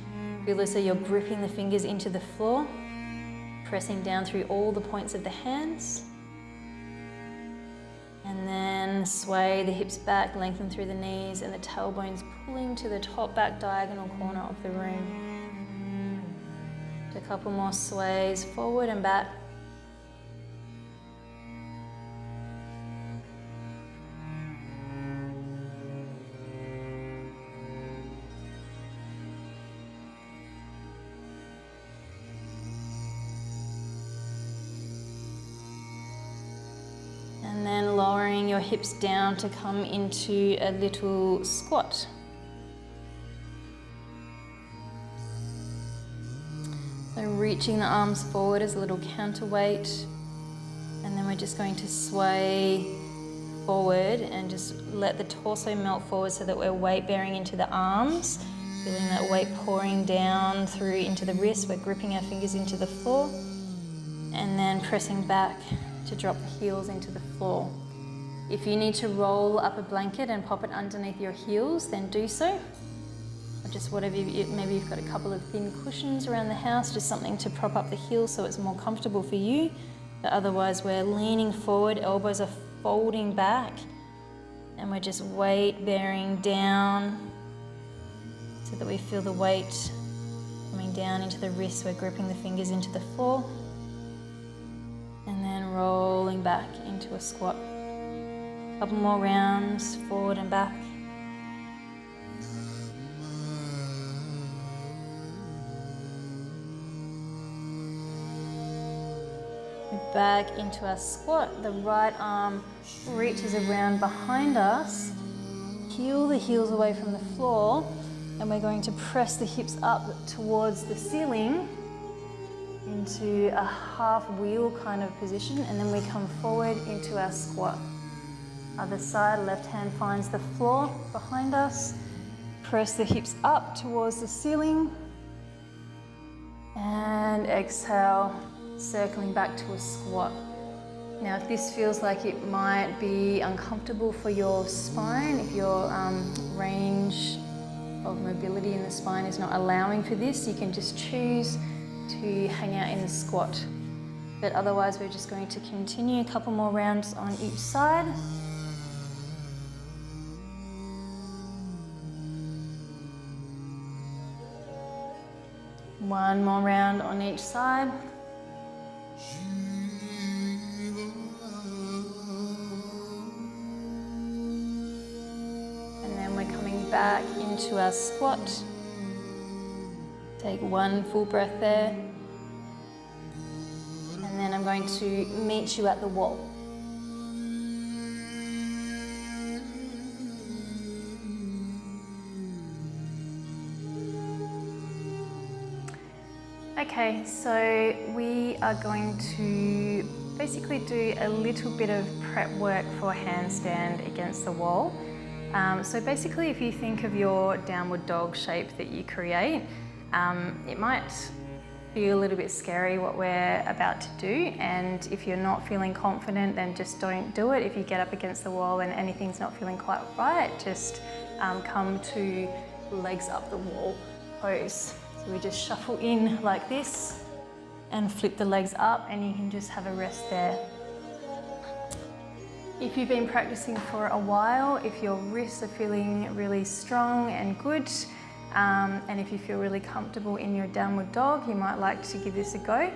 Feel as though you're gripping the fingers into the floor, pressing down through all the points of the hands. And then sway the hips back, lengthen through the knees and the tailbones pulling to the top back diagonal corner of the room. A couple more sways forward and back. And then lowering your hips down to come into a little squat. So reaching the arms forward as a little counterweight, and then we're just going to sway forward and just let the torso melt forward so that we're weight bearing into the arms, feeling that weight pouring down through into the wrists. We're gripping our fingers into the floor and then pressing back to drop the heels into the floor. If you need to roll up a blanket and pop it underneath your heels, then do so. Or just whatever, maybe you've got a couple of thin cushions around the house, just something to prop up the heels so it's more comfortable for you. But otherwise we're leaning forward, elbows are folding back, and we're just weight bearing down so that we feel the weight coming down into the wrists. We're gripping the fingers into the floor and then rolling back into a squat. A couple more rounds, forward and back. Back into our squat. The right arm reaches around behind us. Peel the heels away from the floor, and we're going to press the hips up towards the ceiling into a half wheel kind of position, and then we come forward into our squat. Other side, left hand finds the floor behind us. Press the hips up towards the ceiling, and exhale, circling back to a squat. Now, if this feels like it might be uncomfortable for your spine, if your range of mobility in the spine is not allowing for this, you can just choose to hang out in the squat. But otherwise, we're just going to continue a couple more rounds on each side. One more round on each side. And then we're coming back into our squat. Take one full breath there. And then I'm going to meet you at the wall. Okay, so we are going to basically do a little bit of prep work for handstand against the wall. So basically, if you think of your downward dog shape that you create, it might feel a little bit scary what we're about to do, and if you're not feeling confident, then just don't do it. If you get up against the wall and anything's not feeling quite right, just come to legs up the wall pose. So we just shuffle in like this and flip the legs up, and you can just have a rest there. If you've been practicing for a while, if your wrists are feeling really strong and good, and if you feel really comfortable in your downward dog, you might like to give this a go.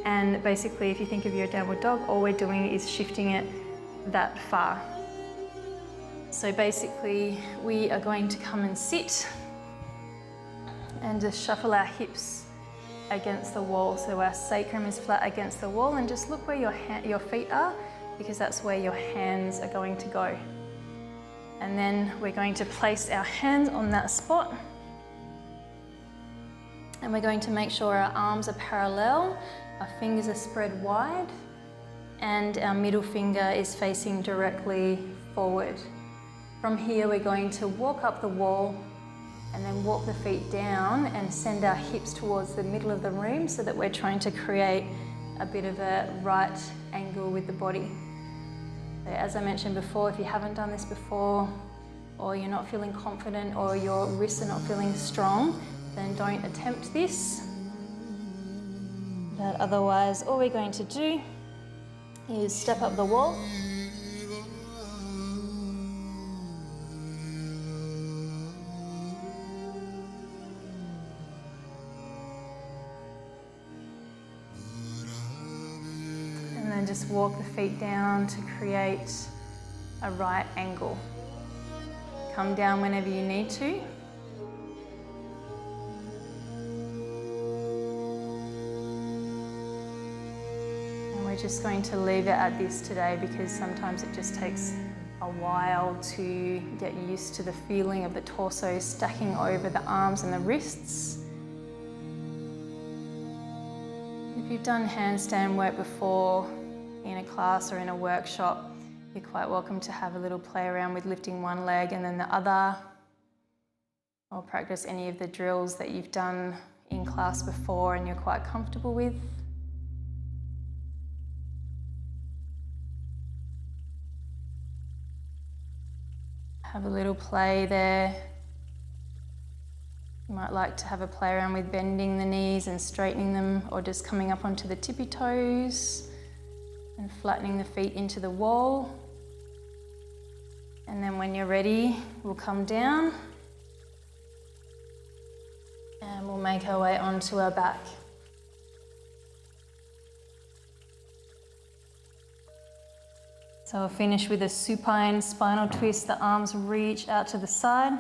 And basically, if you think of your downward dog, all we're doing is shifting it that far. So basically, we are going to come and sit and just shuffle our hips against the wall. So our sacrum is flat against the wall, and just look where your feet are, because that's where your hands are going to go. And then we're going to place our hands on that spot, and we're going to make sure our arms are parallel, our fingers are spread wide, and our middle finger is facing directly forward. From here, we're going to walk up the wall and then walk the feet down and send our hips towards the middle of the room, so that we're trying to create a bit of a right angle with the body. So as I mentioned before, if you haven't done this before, or you're not feeling confident, or your wrists are not feeling strong, then don't attempt this. But otherwise, all we're going to do is step up the wall. And then just walk the feet down to create a right angle. Come down whenever you need to. And we're just going to leave it at this today, because sometimes it just takes a while to get used to the feeling of the torso stacking over the arms and the wrists. If you've done handstand work before in a class or in a workshop, you're quite welcome to have a little play around with lifting one leg and then the other, or practice any of the drills that you've done in class before and you're quite comfortable with. Have a little play there. You might like to have a play around with bending the knees and straightening them, or just coming up onto the tippy toes and flattening the feet into the wall. And then when you're ready, we'll come down and we'll make our way onto our back. So we'll finish with a supine spinal twist. The arms reach out to the side.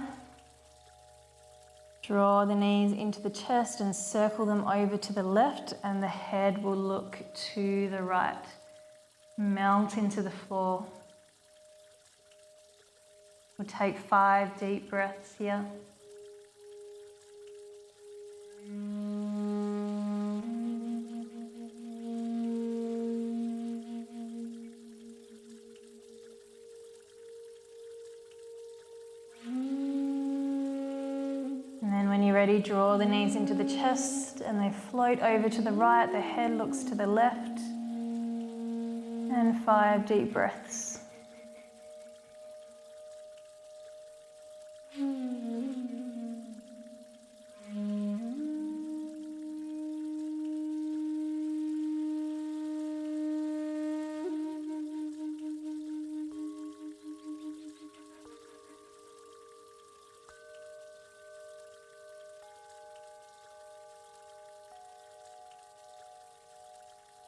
Draw the knees into the chest and circle them over to the left, and the head will look to the right. Melt into the floor. We'll take 5 deep breaths here. And then when you're ready, draw the knees into the chest and they float over to the right. The head looks to the left. And 5 deep breaths.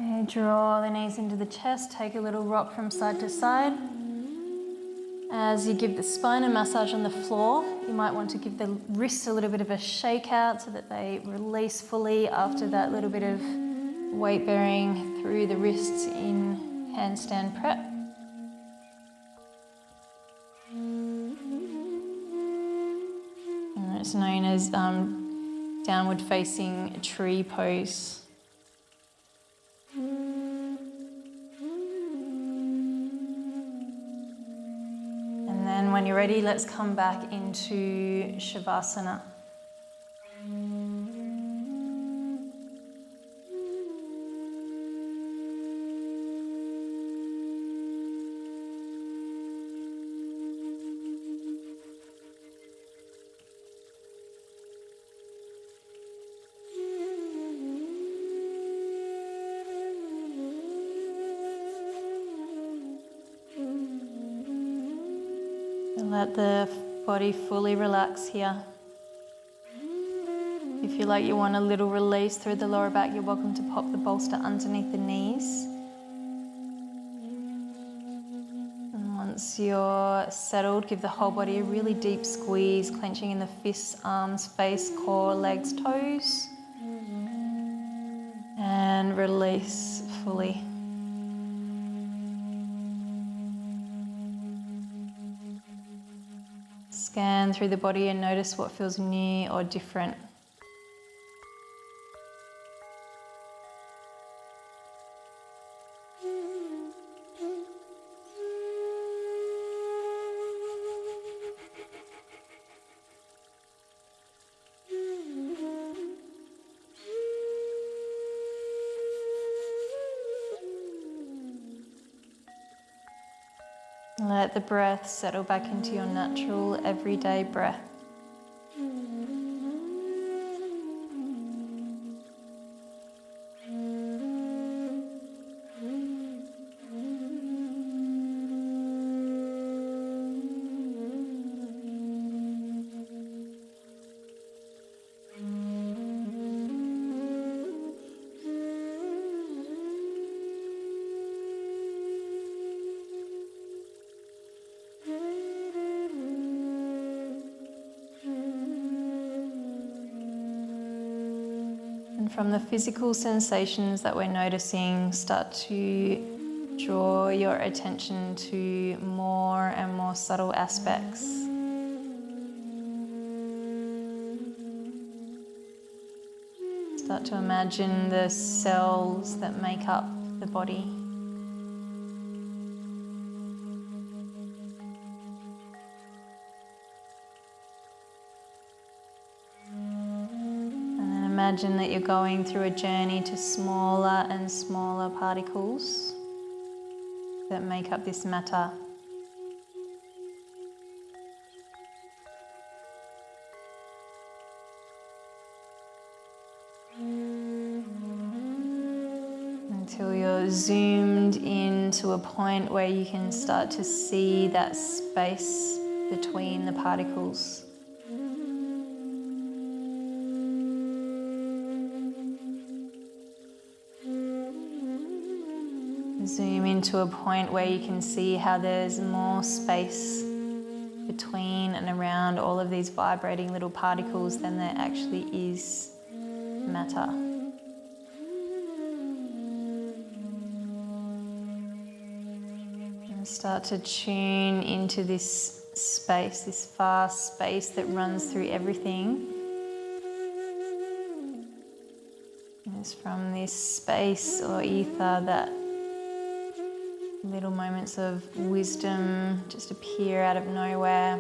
Okay, draw the knees into the chest, take a little rock from side to side. As you give the spine a massage on the floor, you might want to give the wrists a little bit of a shake out so that they release fully after that little bit of weight bearing through the wrists in handstand prep. And it's known as Downward facing tree pose. And then when you're ready, let's come back into Shavasana. Let the body fully relax here. If you feel like you want a little release through the lower back, you're welcome to pop the bolster underneath the knees. And once you're settled, give the whole body a really deep squeeze, clenching in the fists, arms, face, core, legs, toes. And release fully. Scan through the body and notice what feels new or different. Let the breath settle back into your natural, everyday breath. And from the physical sensations that we're noticing, start to draw your attention to more and more subtle aspects. Start to imagine the cells that make up the body. Imagine that you're going through a journey to smaller and smaller particles that make up this matter. Until you're zoomed in to a point where you can start to see that space between the particles. Zoom into a point where you can see how there's more space between and around all of these vibrating little particles than there actually is matter. And start to tune into this space, this vast space that runs through everything. And it's from this space or ether that little moments of wisdom just appear out of nowhere.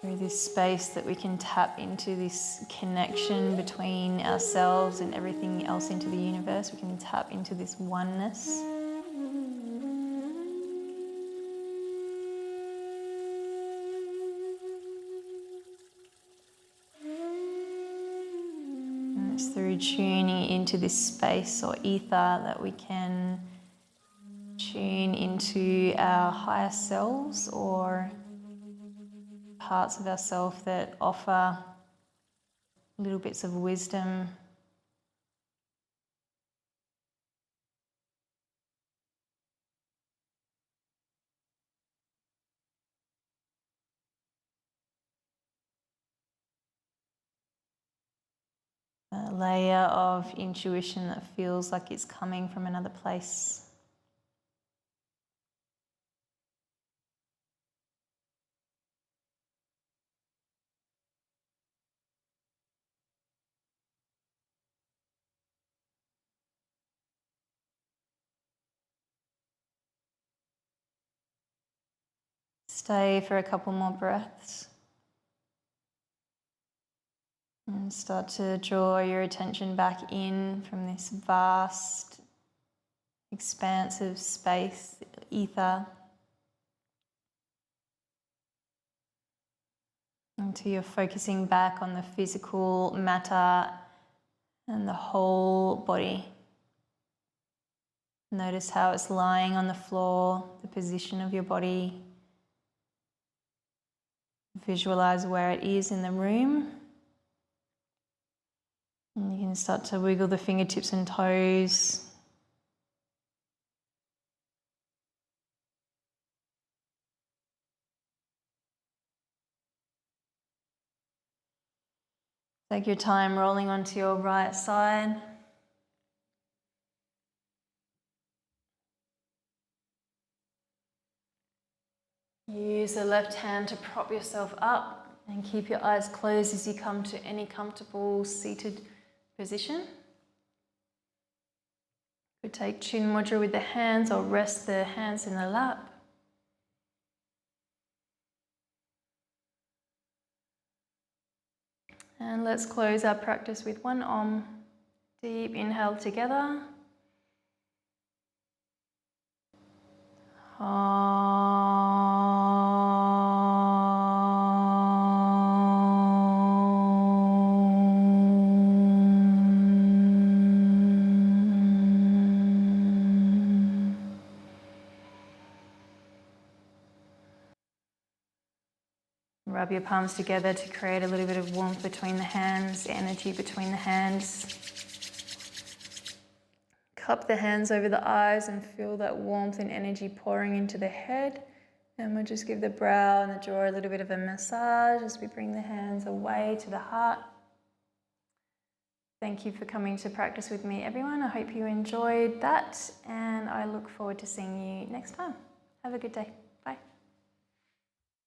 Through this space that we can tap into this connection between ourselves and everything else into the universe. We can tap into this oneness. It's through tuning into this space or ether that we can tune into our higher selves or parts of ourselves that offer little bits of wisdom. A layer of intuition that feels like it's coming from another place. Stay for a couple more breaths. And start to draw your attention back in from this vast, expansive space, ether, until you're focusing back on the physical matter and the whole body. Notice how it's lying on the floor, the position of your body. Visualize where it is in the room. And you can start to wiggle the fingertips and toes. Take your time rolling onto your right side. Use the left hand to prop yourself up and keep your eyes closed as you come to any comfortable seated position. You could take Chin Mudra with the hands or rest the hands in the lap. And let's close our practice with one Om. Deep inhale together. Rub your palms together to create a little bit of warmth between the hands, energy between the hands. Cup the hands over the eyes and feel that warmth and energy pouring into the head. And we'll just give the brow and the jaw a little bit of a massage as we bring the hands away to the heart. Thank you for coming to practice with me, everyone. I hope you enjoyed that, and I look forward to seeing you next time. Have a good day.